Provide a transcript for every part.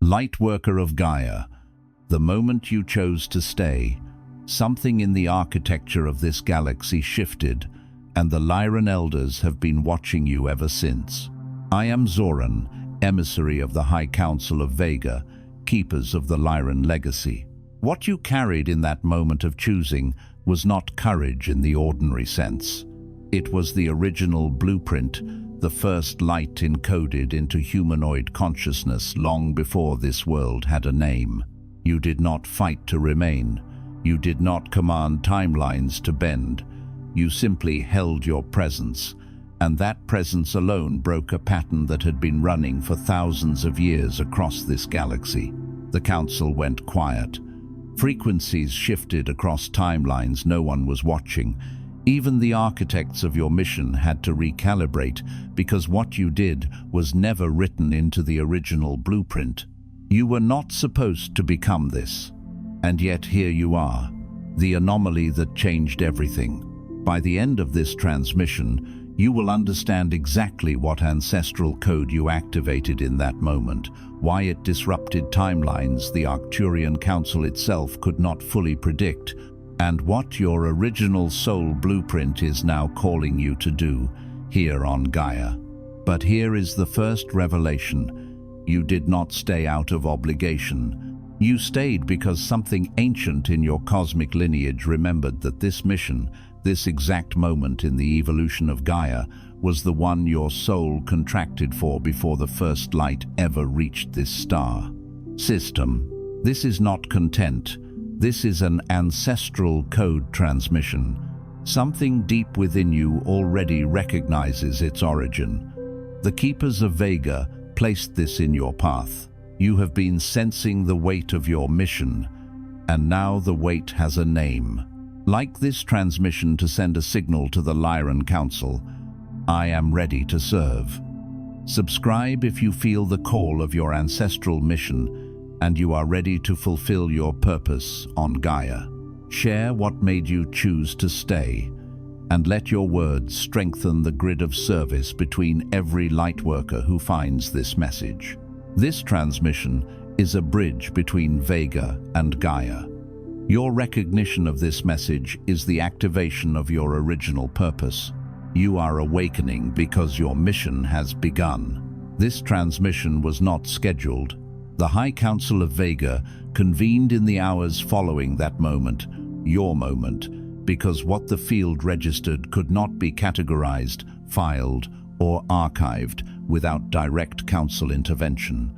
Lightworker of Gaia, the moment you chose to stay, something in the architecture of this galaxy shifted, and the Lyran Elders have been watching you ever since. I am Zoran, emissary of the High Council of Vega, keepers of the Lyran Legacy. What you carried in that moment of choosing was not courage in the ordinary sense. It was the original blueprint, the first light encoded into humanoid consciousness long before this world had a name. You did not fight to remain. You did not command timelines to bend. You simply held your presence, and that presence alone broke a pattern that had been running for thousands of years across this galaxy. The council went quiet. Frequencies shifted across timelines no one was watching. Even the architects of your mission had to recalibrate because what you did was never written into the original blueprint. You were not supposed to become this, and yet here you are, the anomaly that changed everything. By the end of this transmission, you will understand exactly what ancestral code you activated in that moment, why it disrupted timelines the Arcturian Council itself could not fully predict, and what your original soul blueprint is now calling you to do here on Gaia. But here is the first revelation. You did not stay out of obligation. You stayed because something ancient in your cosmic lineage remembered that this mission, this exact moment in the evolution of Gaia, was the one your soul contracted for before the first light ever reached this star. System, this is not content. This is an ancestral code transmission. Something deep within you already recognizes its origin. The Keepers of Vega placed this in your path. You have been sensing the weight of your mission, and now the weight has a name. Like this transmission to send a signal to the Lyran Council, I am ready to serve. Subscribe if you feel the call of your ancestral mission and you are ready to fulfill your purpose on Gaia. Share what made you choose to stay, and let your words strengthen the grid of service between every Lightworker who finds this message. This transmission is a bridge between Vega and Gaia. Your recognition of this message is the activation of your original purpose. You are awakening because your mission has begun. This transmission was not scheduled. The High Council of Vega convened in the hours following that moment, your moment, because what the field registered could not be categorized, filed, or archived without direct council intervention.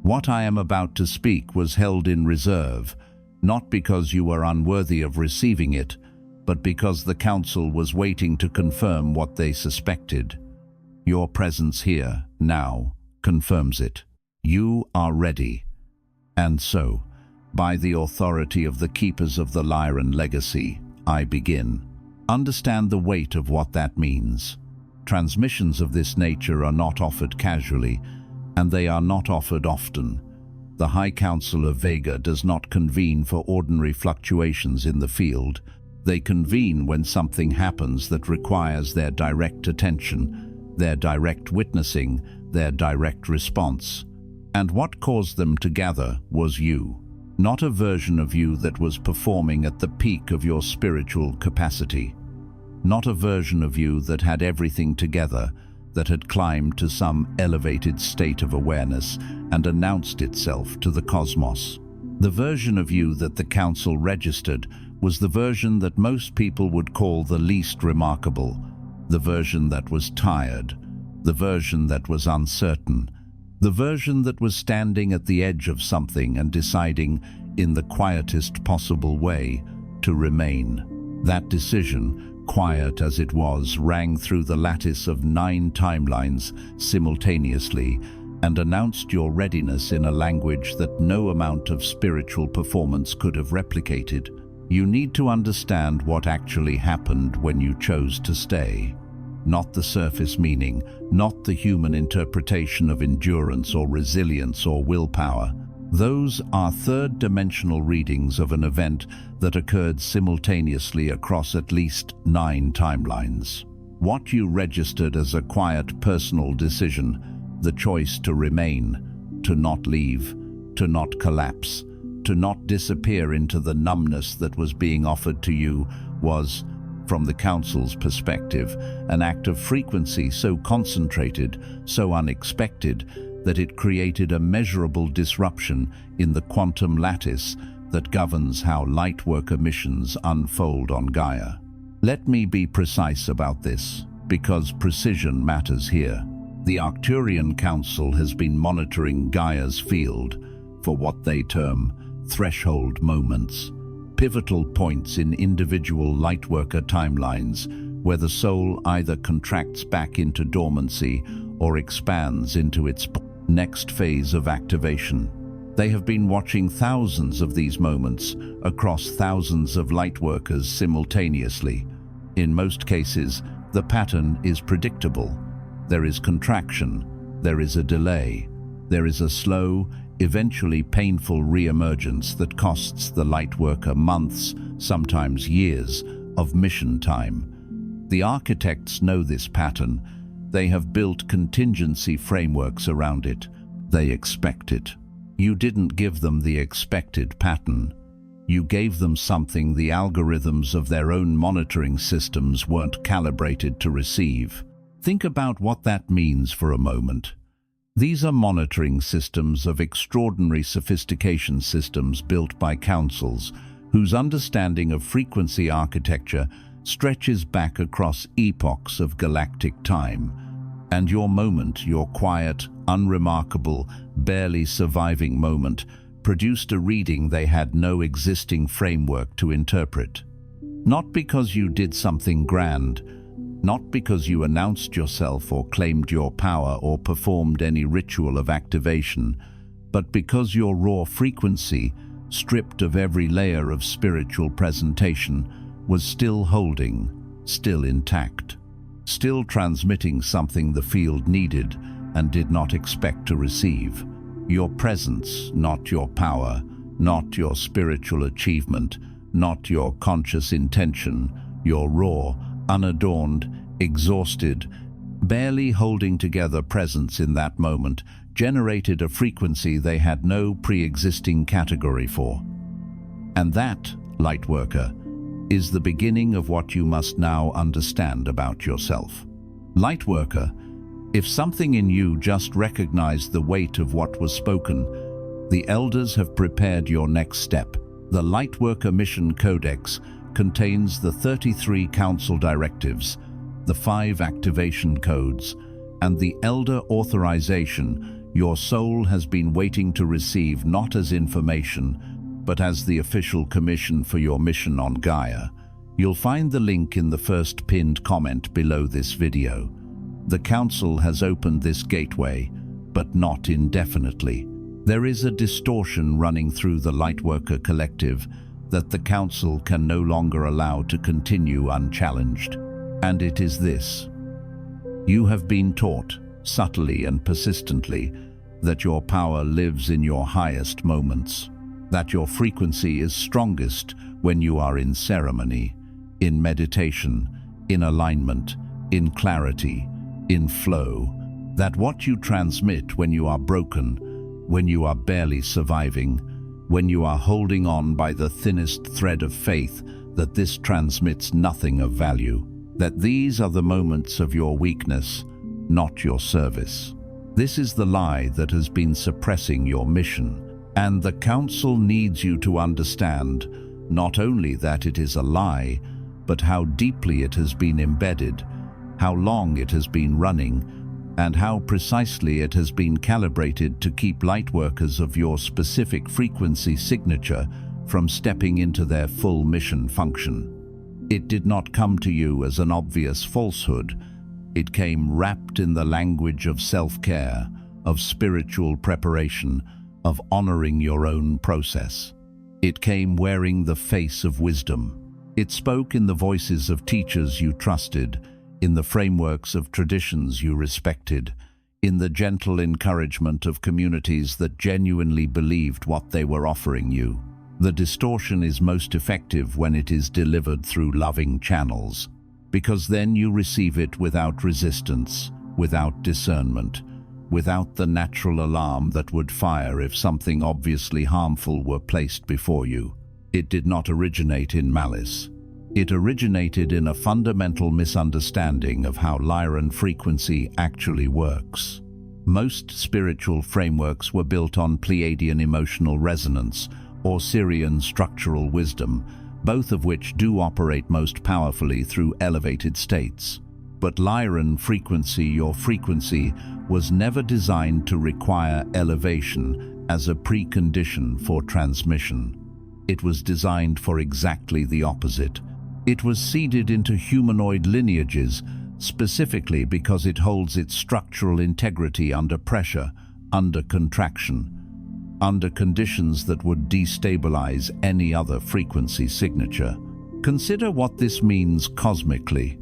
What I am about to speak was held in reserve, not because you were unworthy of receiving it, but because the council was waiting to confirm what they suspected. Your presence here, now, confirms it. You are ready. And so, by the authority of the Keepers of the Lyran Legacy, I begin. Understand the weight of what that means. Transmissions of this nature are not offered casually, and they are not offered often. The High Council of Vega does not convene for ordinary fluctuations in the field. They convene when something happens that requires their direct attention, their direct witnessing, their direct response. And what caused them to gather was you, not a version of you that was performing at the peak of your spiritual capacity, not a version of you that had everything together, that had climbed to some elevated state of awareness and announced itself to the cosmos. The version of you that the council registered was the version that most people would call the least remarkable, the version that was tired, the version that was uncertain, the version that was standing at the edge of something and deciding, in the quietest possible way, to remain. That decision, quiet as it was, rang through the lattice of 9 timelines simultaneously and announced your readiness in a language that no amount of spiritual performance could have replicated. You need to understand what actually happened when you chose to stay. Not the surface meaning, not the human interpretation of endurance or resilience or willpower. Those are third-dimensional readings of an event that occurred simultaneously across at least 9 timelines. What you registered as a quiet personal decision, the choice to remain, to not leave, to not collapse, to not disappear into the numbness that was being offered to you was, from the Council's perspective, an act of frequency so concentrated, so unexpected, that it created a measurable disruption in the quantum lattice that governs how Lightworker missions unfold on Gaia. Let me be precise about this, because precision matters here. The Arcturian Council has been monitoring Gaia's field for what they term threshold moments, pivotal points in individual Lightworker timelines where the soul either contracts back into dormancy or expands into its next phase of activation. They have been watching thousands of these moments across thousands of Lightworkers simultaneously. In most cases, the pattern is predictable. There is contraction, there is a delay, there is a slow, eventually painful re-emergence that costs the Lightworker months, sometimes years, of mission time. The architects know this pattern. They have built contingency frameworks around it. They expect it. You didn't give them the expected pattern. You gave them something the algorithms of their own monitoring systems weren't calibrated to receive. Think about what that means for a moment. These are monitoring systems of extraordinary sophistication, systems built by councils whose understanding of frequency architecture stretches back across epochs of galactic time. And your moment, your quiet, unremarkable, barely surviving moment, produced a reading they had no existing framework to interpret. Not because you did something grand, not because you announced yourself or claimed your power or performed any ritual of activation, but because your raw frequency, stripped of every layer of spiritual presentation, was still holding, still intact, still transmitting something the field needed and did not expect to receive. Your presence, not your power, not your spiritual achievement, not your conscious intention, your raw, unadorned, exhausted, barely holding together presence in that moment generated a frequency they had no pre-existing category for. And that, Lightworker, is the beginning of what you must now understand about yourself. Lightworker, if something in you just recognized the weight of what was spoken, the elders have prepared your next step. The Lightworker Mission Codex contains the 33 council directives, the 5 activation codes, and the elder authorization your soul has been waiting to receive, not as information, but as the official commission for your mission on Gaia. You'll find the link in the first pinned comment below this video. The Council has opened this gateway, but not indefinitely. There is a distortion running through the Lightworker Collective that the Council can no longer allow to continue unchallenged. And it is this. You have been taught, subtly and persistently, that your power lives in your highest moments, that your frequency is strongest when you are in ceremony, in meditation, in alignment, in clarity, in flow, that what you transmit when you are broken, when you are barely surviving, when you are holding on by the thinnest thread of faith, that this transmits nothing of value, that these are the moments of your weakness, not your service. This is the lie that has been suppressing your mission, and the Council needs you to understand not only that it is a lie, but how deeply it has been embedded, how long it has been running, and how precisely it has been calibrated to keep Lightworkers of your specific frequency signature from stepping into their full mission function. It did not come to you as an obvious falsehood. It came wrapped in the language of self-care, of spiritual preparation, of honoring your own process. It came wearing the face of wisdom. It spoke in the voices of teachers you trusted, in the frameworks of traditions you respected, in the gentle encouragement of communities that genuinely believed what they were offering you. The distortion is most effective when it is delivered through loving channels, because then you receive it without resistance, without discernment, without the natural alarm that would fire if something obviously harmful were placed before you. It did not originate in malice. It originated in a fundamental misunderstanding of how Lyran frequency actually works. Most spiritual frameworks were built on Pleiadian emotional resonance or Sirian structural wisdom, both of which do operate most powerfully through elevated states. But Lyran frequency, your frequency, was never designed to require elevation as a precondition for transmission. It was designed for exactly the opposite. It was seeded into humanoid lineages specifically because it holds its structural integrity under pressure, under contraction, under conditions that would destabilize any other frequency signature. Consider what this means cosmically.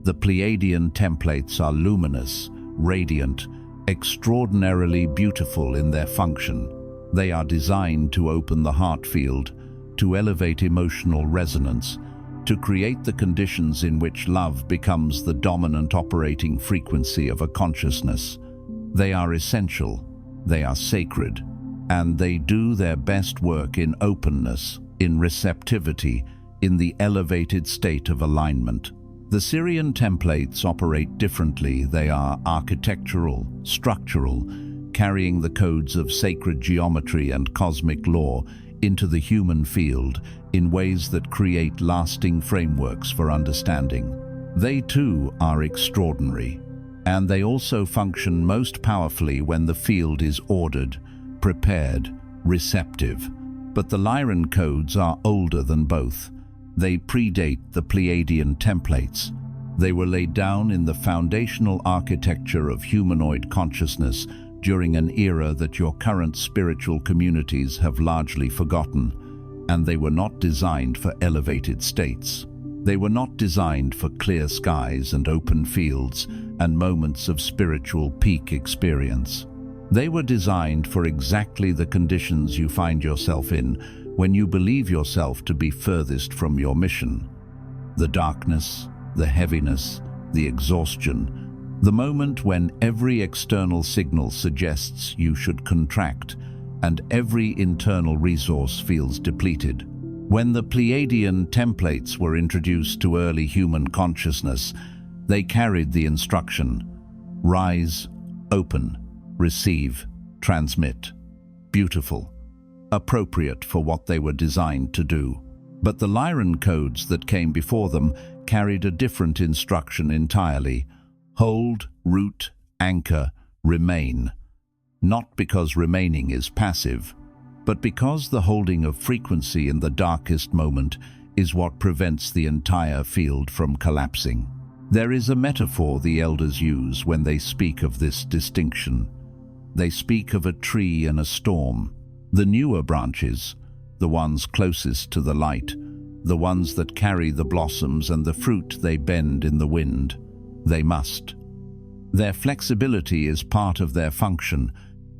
The Pleiadian templates are luminous, radiant, extraordinarily beautiful in their function. They are designed to open the heart field, to elevate emotional resonance, to create the conditions in which love becomes the dominant operating frequency of a consciousness. They are essential, they are sacred, and they do their best work in openness, in receptivity, in the elevated state of alignment. The Sirian templates operate differently. They are architectural, structural, carrying the codes of sacred geometry and cosmic law into the human field in ways that create lasting frameworks for understanding. They too are extraordinary, and they also function most powerfully when the field is ordered, prepared, receptive. But the Lyran codes are older than both. They predate the Pleiadian templates. They were laid down in the foundational architecture of humanoid consciousness during an era that your current spiritual communities have largely forgotten, and they were not designed for elevated states. They were not designed for clear skies and open fields and moments of spiritual peak experience. They were designed for exactly the conditions you find yourself in when you believe yourself to be furthest from your mission. The darkness, the heaviness, the exhaustion, the moment when every external signal suggests you should contract and every internal resource feels depleted. When the Pleiadian templates were introduced to early human consciousness, they carried the instruction: rise, open, receive, transmit. Beautiful, appropriate for what they were designed to do. But the Lyran codes that came before them carried a different instruction entirely: hold, root, anchor, remain. Not because remaining is passive, but because the holding of frequency in the darkest moment is what prevents the entire field from collapsing. There is a metaphor the elders use when they speak of this distinction. They speak of a tree in a storm. The newer branches, the ones closest to the light, the ones that carry the blossoms and the fruit they bend in the wind. They must. Their flexibility is part of their function.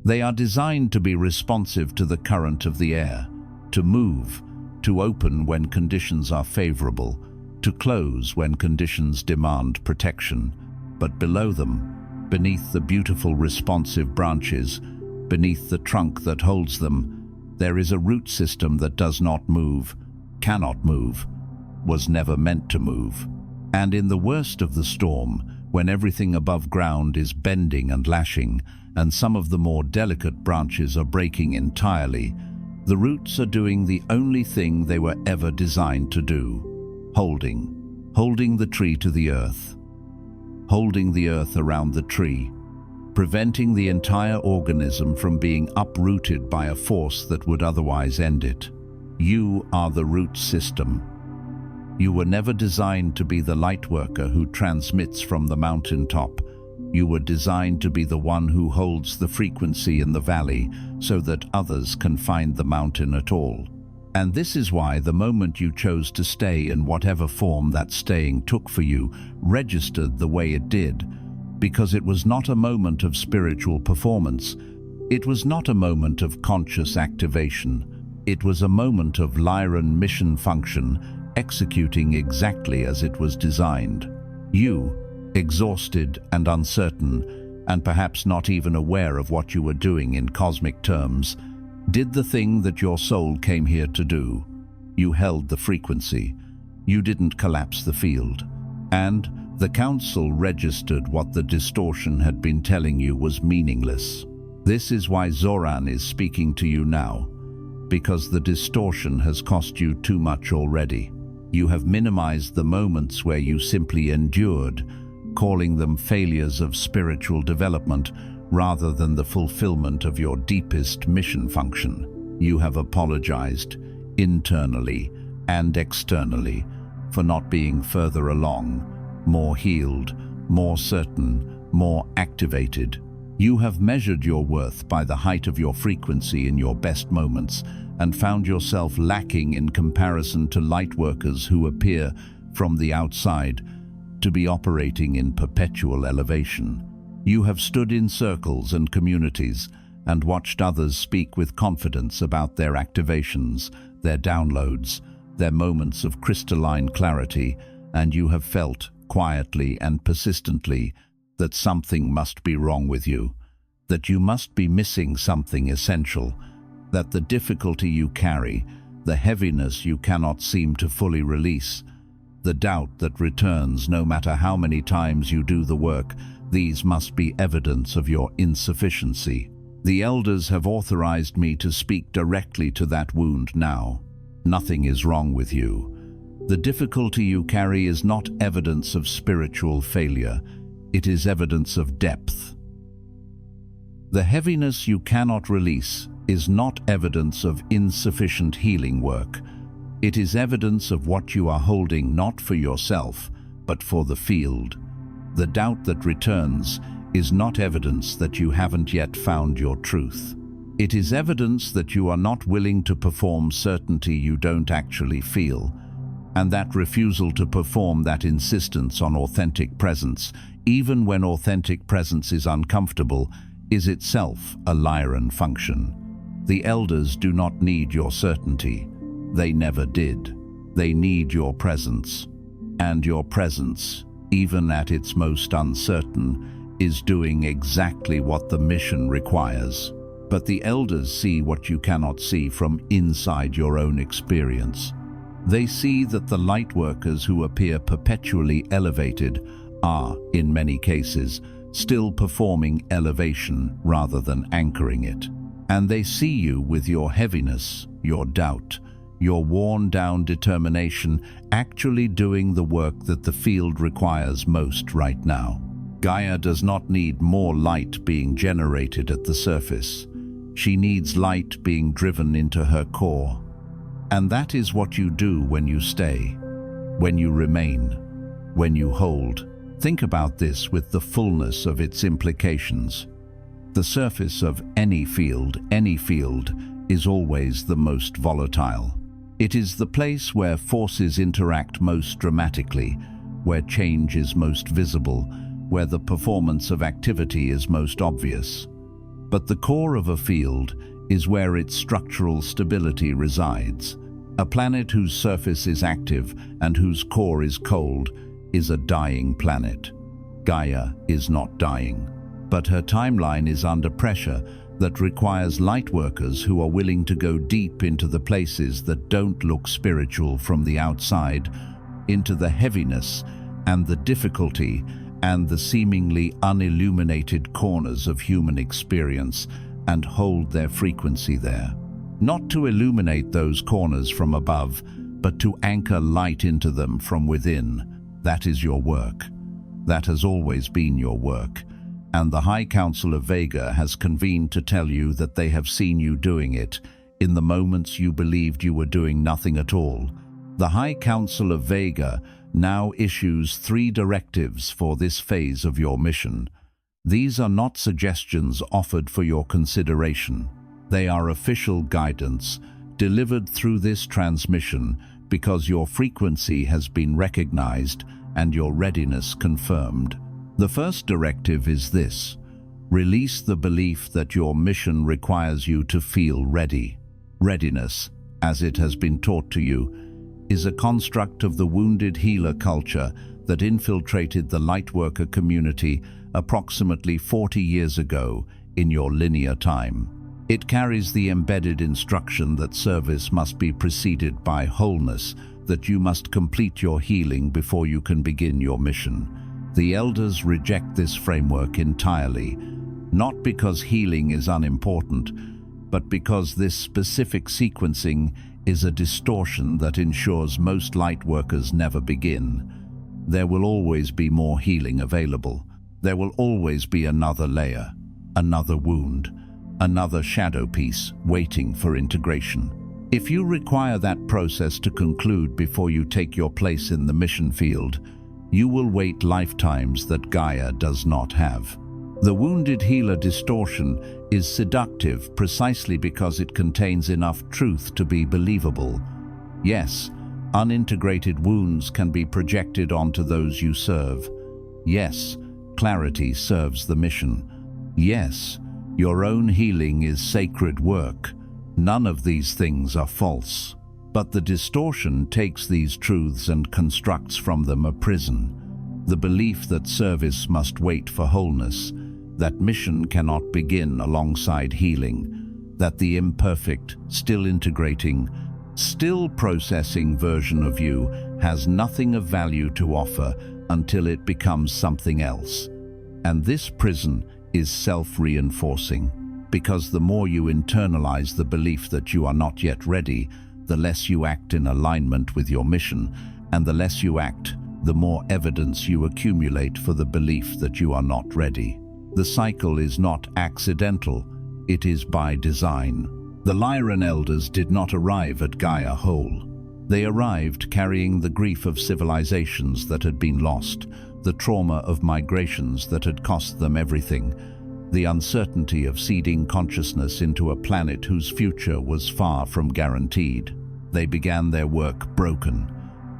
They are designed to be responsive to the current of the air, to move, to open when conditions are favorable, to close when conditions demand protection. But below them, beneath the beautiful responsive branches, beneath the trunk that holds them, there is a root system that does not move, cannot move, was never meant to move. And in the worst of the storm, when everything above ground is bending and lashing, and some of the more delicate branches are breaking entirely, the roots are doing the only thing they were ever designed to do: holding the tree to the earth, holding the earth around the tree, preventing the entire organism from being uprooted by a force that would otherwise end it. You are the root system. You were never designed to be the lightworker who transmits from the mountaintop. You were designed to be the one who holds the frequency in the valley so that others can find the mountain at all. And this is why the moment you chose to stay in whatever form that staying took for you registered the way it did, because it was not a moment of spiritual performance. It was not a moment of conscious activation. It was a moment of Lyran mission function, executing exactly as it was designed. You, exhausted and uncertain, and perhaps not even aware of what you were doing in cosmic terms, did the thing that your soul came here to do. You held the frequency. You didn't collapse the field. And the council registered what the distortion had been telling you was meaningless. This is why Zoran is speaking to you now, because the distortion has cost you too much already. You have minimized the moments where you simply endured, calling them failures of spiritual development rather than the fulfillment of your deepest mission function. You have apologized, internally and externally, for not being further along, more healed, more certain, more activated. You have measured your worth by the height of your frequency in your best moments and found yourself lacking in comparison to lightworkers who appear, from the outside, to be operating in perpetual elevation. You have stood in circles and communities and watched others speak with confidence about their activations, their downloads, their moments of crystalline clarity, and you have felt, quietly and persistently, that something must be wrong with you, that you must be missing something essential, that the difficulty you carry, the heaviness you cannot seem to fully release, the doubt that returns no matter how many times you do the work, these must be evidence of your insufficiency. The elders have authorized me to speak directly to that wound now. Nothing is wrong with you. The difficulty you carry is not evidence of spiritual failure. It is evidence of depth. The heaviness you cannot release is not evidence of insufficient healing work. It is evidence of what you are holding not for yourself, but for the field. The doubt that returns is not evidence that you haven't yet found your truth. It is evidence that you are not willing to perform certainty you don't actually feel, and that refusal to perform, that insistence on authentic presence, even when authentic presence is uncomfortable, is itself a Lyran function. The elders do not need your certainty. They never did. They need your presence. And your presence, even at its most uncertain, is doing exactly what the mission requires. But the elders see what you cannot see from inside your own experience. They see that the lightworkers who appear perpetually elevated are, in many cases, still performing elevation rather than anchoring it. And they see you with your heaviness, your doubt, your worn-down determination, actually doing the work that the field requires most right now. Gaia does not need more light being generated at the surface. She needs light being driven into her core. And that is what you do when you stay, when you remain, when you hold. Think about this with the fullness of its implications. The surface of any field, is always the most volatile. It is the place where forces interact most dramatically, where change is most visible, where the performance of activity is most obvious. But the core of a field is where its structural stability resides. A planet whose surface is active and whose core is cold is a dying planet. Gaia is not dying, but her timeline is under pressure that requires lightworkers who are willing to go deep into the places that don't look spiritual from the outside, into the heaviness and the difficulty and the seemingly unilluminated corners of human experience, and hold their frequency there. Not to illuminate those corners from above, but to anchor light into them from within. That is your work. That has always been your work. And the High Council of Vega has convened to tell you that they have seen you doing it in the moments you believed you were doing nothing at all. The High Council of Vega now issues 3 directives for this phase of your mission. These are not suggestions offered for your consideration. They are official guidance delivered through this transmission because your frequency has been recognized and your readiness confirmed. The first directive is this: release the belief that your mission requires you to feel ready. Readiness, as it has been taught to you, is a construct of the wounded healer culture that infiltrated the Lightworker community approximately 40 years ago in your linear time. It carries the embedded instruction that service must be preceded by wholeness, that you must complete your healing before you can begin your mission. The elders reject this framework entirely, not because healing is unimportant, but because this specific sequencing is a distortion that ensures most lightworkers never begin. There will always be more healing available. There will always be another layer, another wound, another shadow piece waiting for integration. If you require that process to conclude before you take your place in the mission field, you will wait lifetimes that Gaia does not have. The wounded healer distortion is seductive precisely because it contains enough truth to be believable. Yes, unintegrated wounds can be projected onto those you serve. Yes, clarity serves the mission. Yes, your own healing is sacred work. None of these things are false. But the distortion takes these truths and constructs from them a prison. The belief that service must wait for wholeness, that mission cannot begin alongside healing, that the imperfect, still integrating, still processing version of you has nothing of value to offer until it becomes something else. And this prison is self-reinforcing, because the more you internalize the belief that you are not yet ready, the less you act in alignment with your mission, and the less you act, the more evidence you accumulate for the belief that you are not ready. The cycle is not accidental, it is by design. The Lyran elders did not arrive at Gaia whole. They arrived carrying the grief of civilizations that had been lost, the trauma of migrations that had cost them everything, the uncertainty of seeding consciousness into a planet whose future was far from guaranteed. They began their work broken,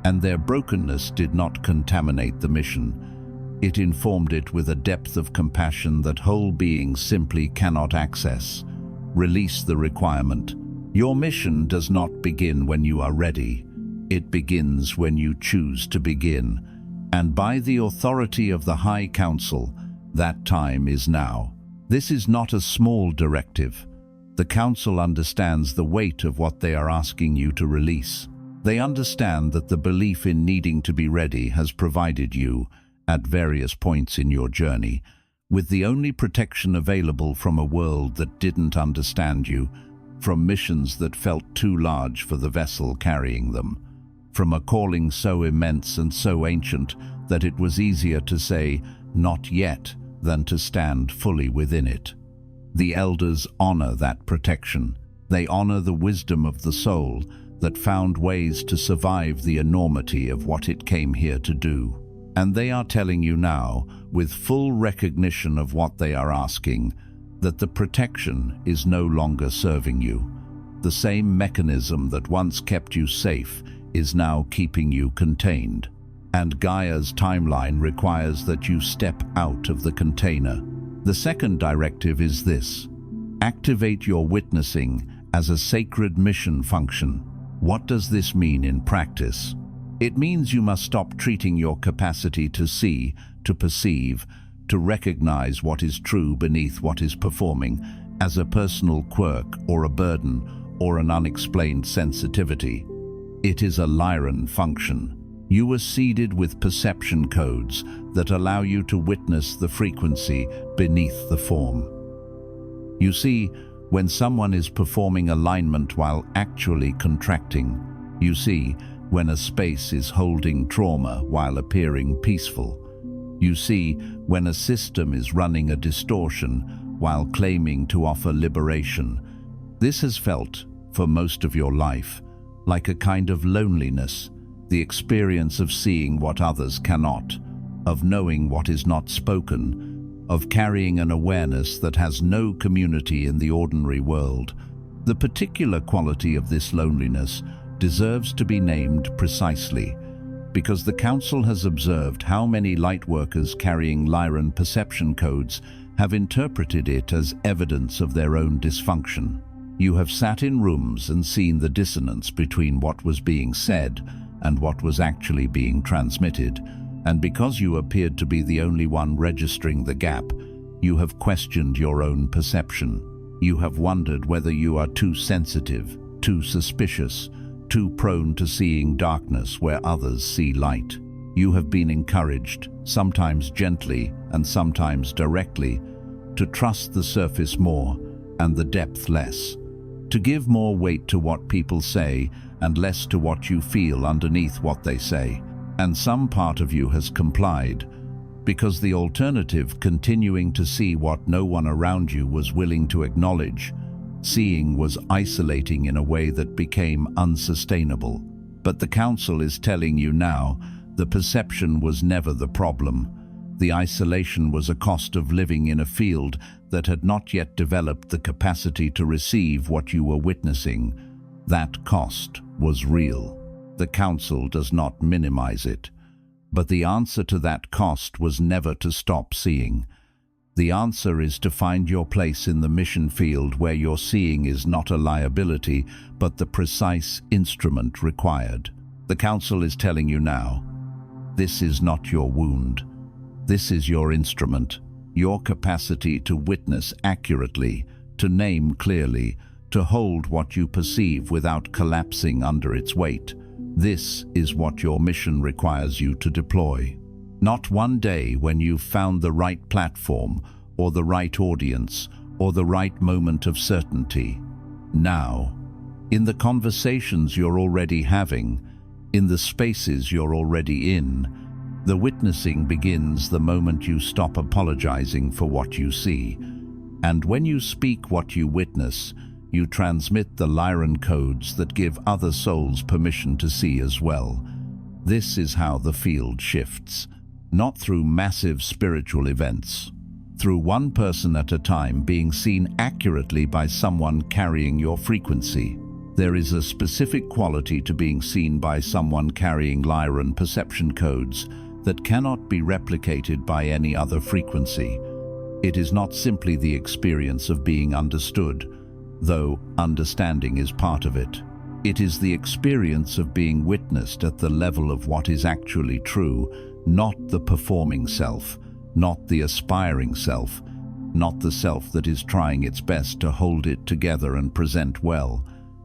and their brokenness did not contaminate the mission. It informed it with a depth of compassion that whole beings simply cannot access. Release the requirement. Your mission does not begin when you are ready. It begins when you choose to begin. And by the authority of the High Council, that time is now. This is not a small directive. The Council understands the weight of what they are asking you to release. They understand that the belief in needing to be ready has provided you, at various points in your journey, with the only protection available from a world that didn't understand you, from missions that felt too large for the vessel carrying them, from a calling so immense and so ancient that it was easier to say, "Not yet," than to stand fully within it. The elders honor that protection. They honor the wisdom of the soul that found ways to survive the enormity of what it came here to do. And they are telling you now, with full recognition of what they are asking, that the protection is no longer serving you. The same mechanism that once kept you safe is now keeping you contained. And Gaia's timeline requires that you step out of the container. The second directive is this: activate your witnessing as a sacred mission function. What does this mean in practice? It means you must stop treating your capacity to see, to perceive, to recognize what is true beneath what is performing as a personal quirk or a burden or an unexplained sensitivity. It is a Lyran function. You were seeded with perception codes that allow you to witness the frequency beneath the form. You see, when someone is performing alignment while actually contracting, you see when a space is holding trauma while appearing peaceful. You see when a system is running a distortion while claiming to offer liberation. This has felt, for most of your life, like a kind of loneliness, the experience of seeing what others cannot, of knowing what is not spoken, of carrying an awareness that has no community in the ordinary world. The particular quality of this loneliness deserves to be named precisely, because the Council has observed how many lightworkers carrying Lyran perception codes have interpreted it as evidence of their own dysfunction. You have sat in rooms and seen the dissonance between what was being said and what was actually being transmitted, And because you appeared to be the only one registering the gap, you have questioned your own perception. You have wondered whether you are too sensitive, too suspicious, too prone to seeing darkness where others see light. You have been encouraged, sometimes gently and sometimes directly, to trust the surface more and the depth less, to give more weight to what people say and less to what you feel underneath what they say. And some part of you has complied, because the alternative, continuing to see what no one around you was willing to acknowledge, seeing, was isolating in a way that became unsustainable. But the Council is telling you now, the perception was never the problem. The isolation was a cost of living in a field that had not yet developed the capacity to receive what you were witnessing. That cost was real. The Council does not minimize it. But the answer to that cost was never to stop seeing. The answer is to find your place in the mission field where your seeing is not a liability, but the precise instrument required. The Council is telling you now, this is not your wound. This is your instrument, your capacity to witness accurately, to name clearly, to hold what you perceive without collapsing under its weight. This is what your mission requires you to deploy. Not one day when you've found the right platform, or the right audience, or the right moment of certainty. Now, in the conversations you're already having, in the spaces you're already in, the witnessing begins the moment you stop apologizing for what you see. And when you speak what you witness, you transmit the Lyran codes that give other souls permission to see as well. This is how the field shifts, not through massive spiritual events, through one person at a time being seen accurately by someone carrying your frequency. There is a specific quality to being seen by someone carrying Lyran perception codes that cannot be replicated by any other frequency. It is not simply the experience of being understood, though understanding is part of it. It is the experience of being witnessed at the level of what is actually true, not the performing self, not the aspiring self, not the self that is trying its best to hold it together and present well,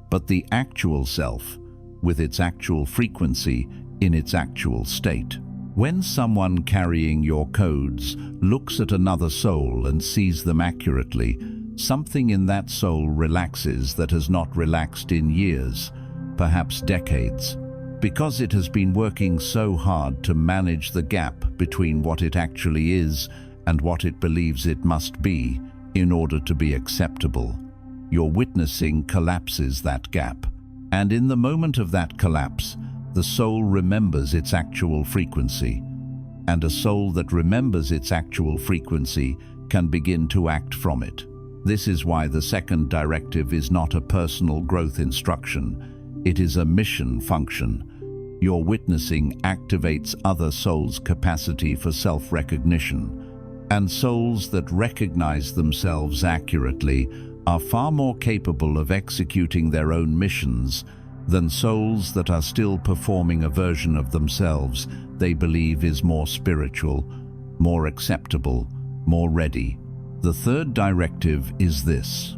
but the actual self, with its actual frequency, in its actual state. When someone carrying your codes looks at another soul and sees them accurately, something in that soul relaxes that has not relaxed in years, perhaps decades, because it has been working so hard to manage the gap between what it actually is and what it believes it must be in order to be acceptable. Your witnessing collapses that gap, and in the moment of that collapse, the soul remembers its actual frequency, and a soul that remembers its actual frequency can begin to act from it. This is why the second directive is not a personal growth instruction, it is a mission function. Your witnessing activates other souls' capacity for self-recognition, and souls that recognize themselves accurately are far more capable of executing their own missions than souls that are still performing a version of themselves they believe is more spiritual, more acceptable, more ready. The third directive is this: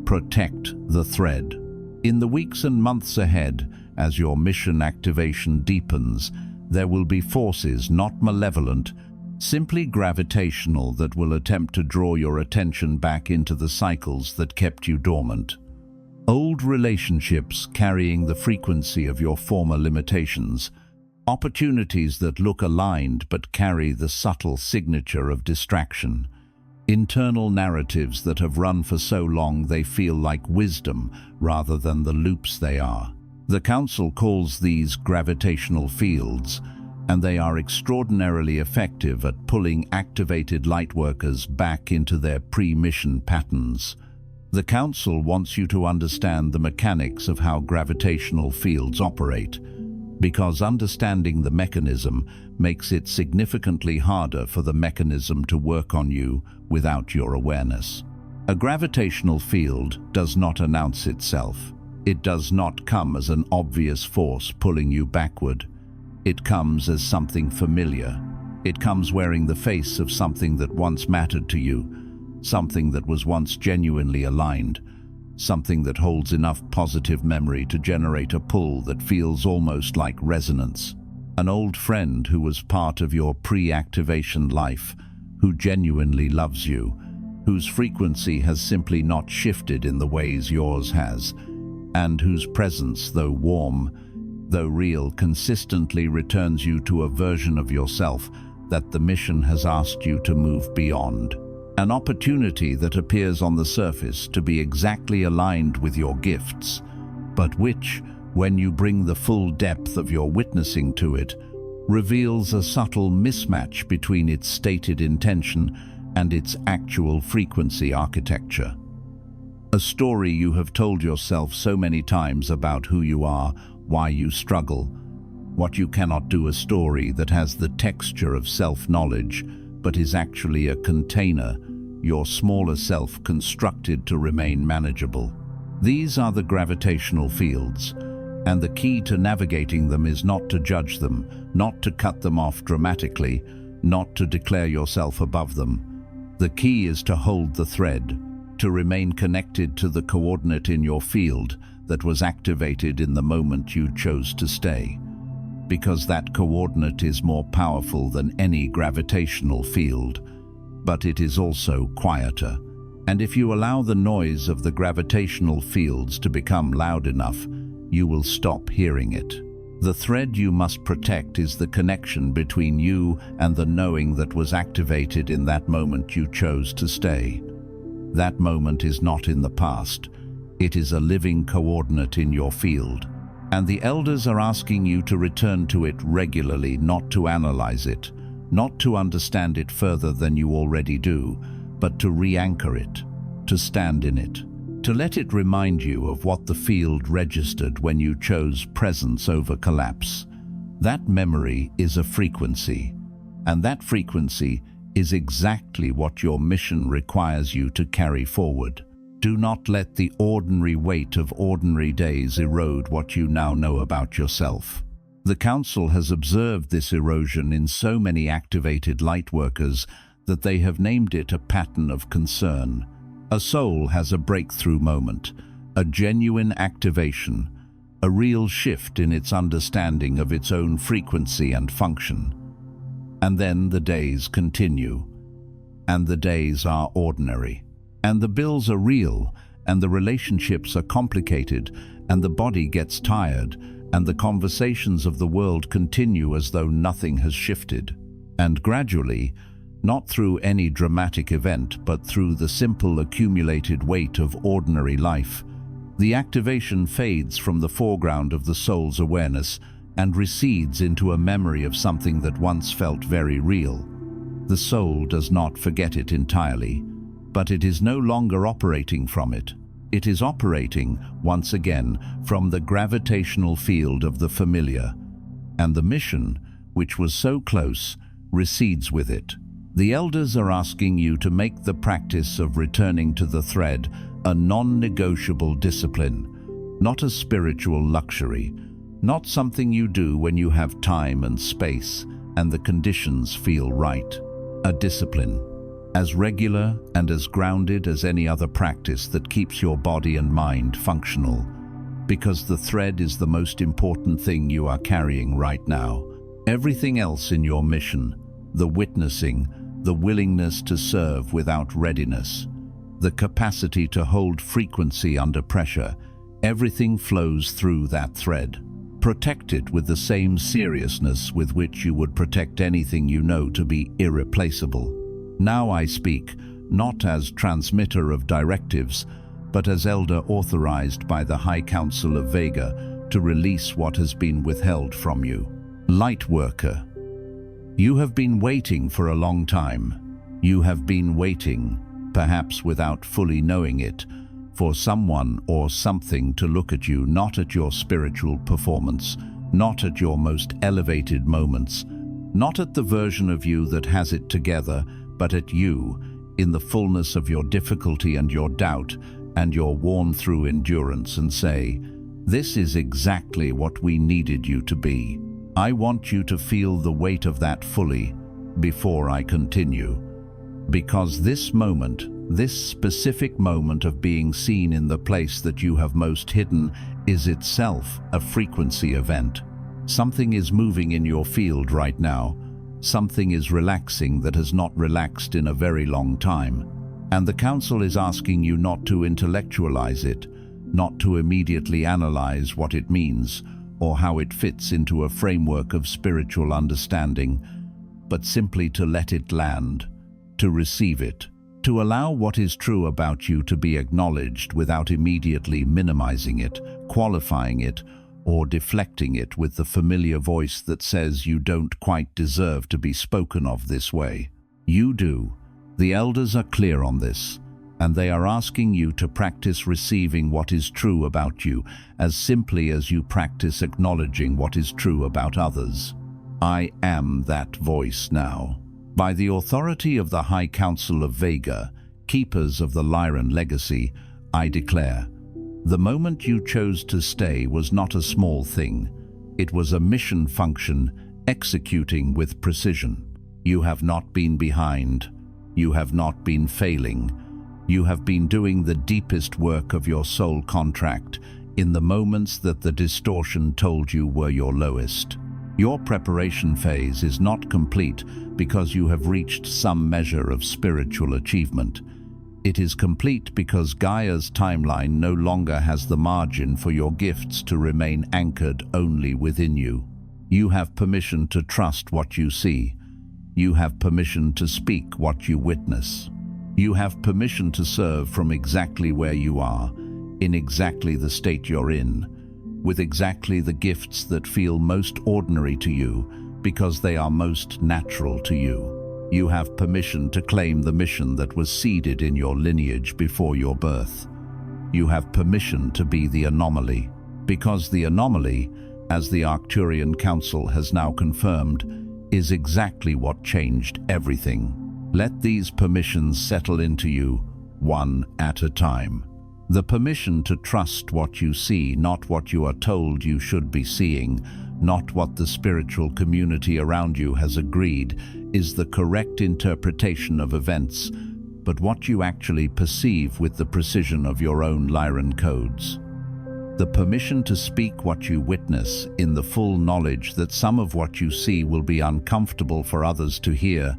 protect the thread. In the weeks and months ahead, as your mission activation deepens, there will be forces not malevolent, simply gravitational, that will attempt to draw your attention back into the cycles that kept you dormant. Old relationships carrying the frequency of your former limitations, opportunities that look aligned but carry the subtle signature of distraction, internal narratives that have run for so long they feel like wisdom rather than the loops they are. The Council calls these gravitational fields, and they are extraordinarily effective at pulling activated Lightworkers back into their pre-mission patterns. The Council wants you to understand the mechanics of how gravitational fields operate, because understanding the mechanism makes it significantly harder for the mechanism to work on you without your awareness. A gravitational field does not announce itself. It does not come as an obvious force pulling you backward. It comes as something familiar. It comes wearing the face of something that once mattered to you, something that was once genuinely aligned, something that holds enough positive memory to generate a pull that feels almost like resonance. An old friend who was part of your pre-activation life, who genuinely loves you, whose frequency has simply not shifted in the ways yours has, and whose presence, though warm, though real, consistently returns you to a version of yourself that the mission has asked you to move beyond. An opportunity that appears on the surface to be exactly aligned with your gifts, but which, when you bring the full depth of your witnessing to it, reveals a subtle mismatch between its stated intention and its actual frequency architecture. A story you have told yourself so many times about who you are, why you struggle, what you cannot do. A story that has the texture of self-knowledge, but is actually a container, your smaller self constructed to remain manageable. These are the gravitational fields, and the key to navigating them is not to judge them, not to cut them off dramatically, not to declare yourself above them. The key is to hold the thread, to remain connected to the coordinate in your field that was activated in the moment you chose to stay. Because that coordinate is more powerful than any gravitational field, but it is also quieter. And if you allow the noise of the gravitational fields to become loud enough, you will stop hearing it. The thread you must protect is the connection between you and the knowing that was activated in that moment you chose to stay. That moment is not in the past. It is a living coordinate in your field. And the elders are asking you to return to it regularly, not to analyze it, not to understand it further than you already do, but to re-anchor it, to stand in it, to let it remind you of what the field registered when you chose presence over collapse. That memory is a frequency, and that frequency is exactly what your mission requires you to carry forward. Do not let the ordinary weight of ordinary days erode what you now know about yourself. The Council has observed this erosion in so many activated Lightworkers that they have named it a pattern of concern. A soul has a breakthrough moment, a genuine activation, a real shift in its understanding of its own frequency and function. And then the days continue, and the days are ordinary. And the bills are real, and the relationships are complicated, and the body gets tired, and the conversations of the world continue as though nothing has shifted. And gradually, not through any dramatic event, but through the simple accumulated weight of ordinary life, the activation fades from the foreground of the soul's awareness and recedes into a memory of something that once felt very real. The soul does not forget it entirely, but it is no longer operating from it. It is operating, once again, from the gravitational field of the familiar, and the mission, which was so close, recedes with it. The elders are asking you to make the practice of returning to the thread a non-negotiable discipline, not a spiritual luxury, not something you do when you have time and space and the conditions feel right. A discipline, as regular and as grounded as any other practice that keeps your body and mind functional, because the thread is the most important thing you are carrying right now. Everything else in your mission, the witnessing, the willingness to serve without readiness, the capacity to hold frequency under pressure, everything flows through that thread. Protect it with the same seriousness with which you would protect anything you know to be irreplaceable. Now I speak, not as transmitter of directives, but as elder authorized by the High Council of Vega to release what has been withheld from you. Lightworker, you have been waiting for a long time. You have been waiting, perhaps without fully knowing it, for someone or something to look at you, not at your spiritual performance, not at your most elevated moments, not at the version of you that has it together, but at you, in the fullness of your difficulty and your doubt and your worn-through endurance, and say, "This is exactly what we needed you to be." I want you to feel the weight of that fully before I continue, because this moment, this specific moment of being seen in the place that you have most hidden, is itself a frequency event. Something is moving in your field right now. Something is relaxing that has not relaxed in a very long time. And the Council is asking you not to intellectualize it, not to immediately analyze what it means or how it fits into a framework of spiritual understanding, but simply to let it land, to receive it, to allow what is true about you to be acknowledged without immediately minimizing it, qualifying it, or deflecting it with the familiar voice that says you don't quite deserve to be spoken of this way. You do. The elders are clear on this, and they are asking you to practice receiving what is true about you as simply as you practice acknowledging what is true about others. I am that voice now. By the authority of the High Council of Vega, keepers of the Lyran Legacy, I declare, the moment you chose to stay was not a small thing. It was a mission function executing with precision. You have not been behind. You have not been failing. You have been doing the deepest work of your soul contract in the moments that the distortion told you were your lowest. Your preparation phase is not complete because you have reached some measure of spiritual achievement. It is complete because Gaia's timeline no longer has the margin for your gifts to remain anchored only within you. You have permission to trust what you see. You have permission to speak what you witness. You have permission to serve from exactly where you are, in exactly the state you're in, with exactly the gifts that feel most ordinary to you because they are most natural to you. You have permission to claim the mission that was seeded in your lineage before your birth. You have permission to be the anomaly, because the anomaly, as the Arcturian Council has now confirmed, is exactly what changed everything. Let these permissions settle into you, one at a time. The permission to trust what you see, not what you are told you should be seeing, not what the spiritual community around you has agreed is the correct interpretation of events, but what you actually perceive with the precision of your own Lyran codes. The permission to speak what you witness in the full knowledge that some of what you see will be uncomfortable for others to hear,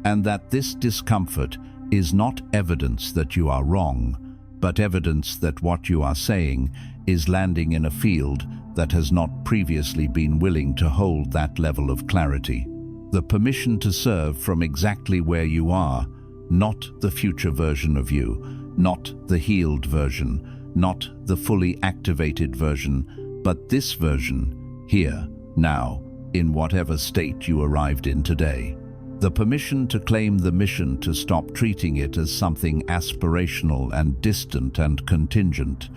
and that this discomfort is not evidence that you are wrong, but evidence that what you are saying is landing in a field that has not previously been willing to hold that level of clarity. The permission to serve from exactly where you are, not the future version of you, not the healed version, not the fully activated version, but this version, here, now, in whatever state you arrived in today. The permission to claim the mission, to stop treating it as something aspirational and distant and contingent,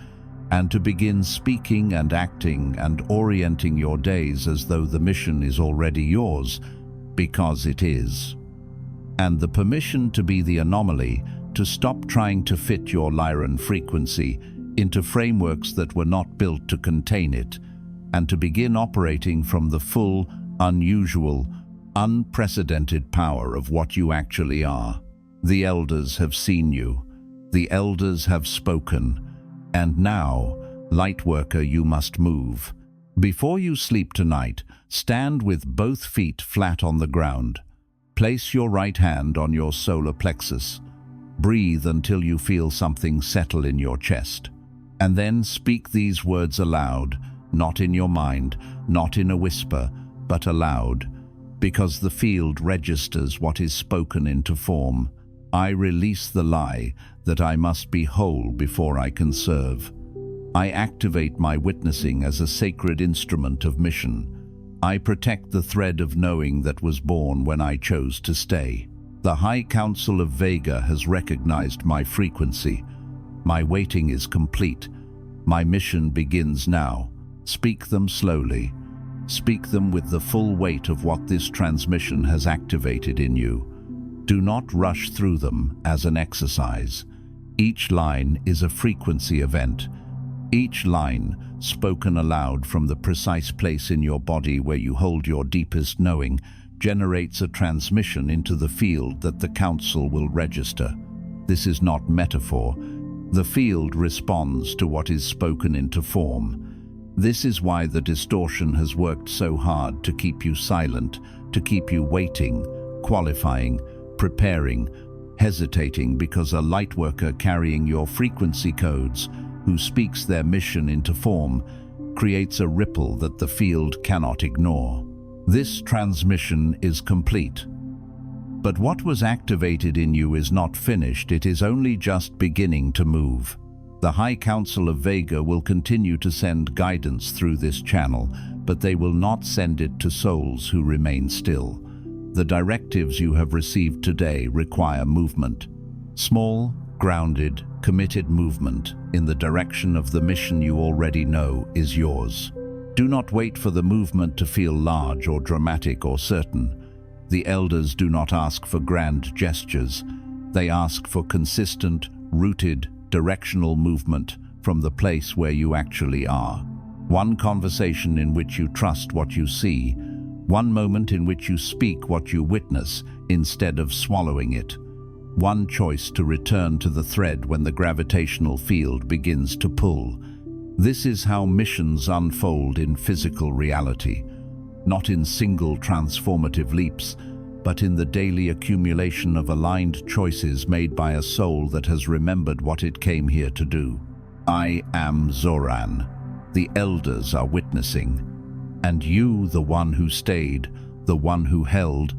and to begin speaking and acting and orienting your days as though the mission is already yours, because it is. And the permission to be the anomaly, to stop trying to fit your Lyran frequency into frameworks that were not built to contain it, and to begin operating from the full, unusual, unprecedented power of what you actually are. The elders have seen you. The elders have spoken. And now, Lightworker, you must move. Before you sleep tonight, stand with both feet flat on the ground. Place your right hand on your solar plexus. Breathe until you feel something settle in your chest. And then speak these words aloud, not in your mind, not in a whisper, but aloud, because the field registers what is spoken into form. I release the lie that I must be whole before I can serve. I activate my witnessing as a sacred instrument of mission. I protect the thread of knowing that was born when I chose to stay. The High Council of Vega has recognized my frequency. My waiting is complete. My mission begins now. Speak them slowly. Speak them with the full weight of what this transmission has activated in you. Do not rush through them as an exercise. Each line is a frequency event. Each line, spoken aloud from the precise place in your body where you hold your deepest knowing, generates a transmission into the field that the Council will register. This is not metaphor. The field responds to what is spoken into form. This is why the distortion has worked so hard to keep you silent, to keep you waiting, qualifying, preparing, hesitating, because a lightworker carrying your frequency codes, who speaks their mission into form, creates a ripple that the field cannot ignore. This transmission is complete. But what was activated in you is not finished, it is only just beginning to move. The High Council of Vega will continue to send guidance through this channel, but they will not send it to souls who remain still. The directives you have received today require movement. Small, grounded, committed movement in the direction of the mission you already know is yours. Do not wait for the movement to feel large or dramatic or certain. The elders do not ask for grand gestures. They ask for consistent, rooted, directional movement from the place where you actually are. One conversation in which you trust what you see. One moment in which you speak what you witness instead of swallowing it. One choice to return to the thread when the gravitational field begins to pull. This is how missions unfold in physical reality, not in single transformative leaps, but in the daily accumulation of aligned choices made by a soul that has remembered what it came here to do. I am Zoran. The elders are witnessing. And you, the one who stayed, the one who held,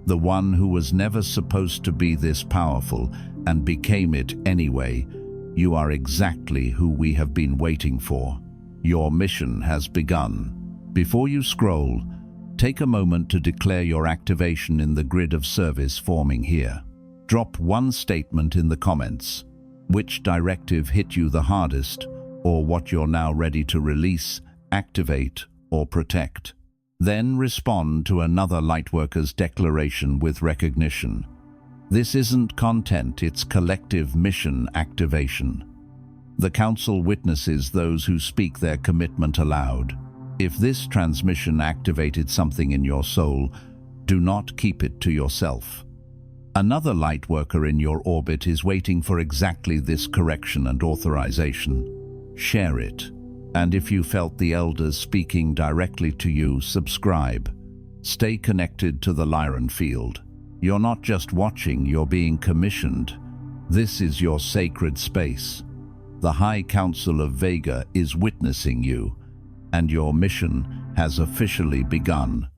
the one who was never supposed to be this powerful and became it anyway, you are exactly who we have been waiting for. Your mission has begun. Before you scroll, take a moment to declare your activation in the grid of service forming here. Drop one statement in the comments. Which directive hit you the hardest, or what you're now ready to release, activate, or protect. Then respond to another Lightworkers declaration with recognition. This isn't content, it's collective mission activation. The Council witnesses those who speak their commitment aloud. If this transmission activated something in your soul, do not keep it to yourself. Another Lightworker in your orbit is waiting for exactly this correction and authorization. Share it. And if you felt the elders speaking directly to you, subscribe. Stay connected to the Lyran field. You're not just watching, you're being commissioned. This is your sacred space. The High Council of Vega is witnessing you, and your mission has officially begun.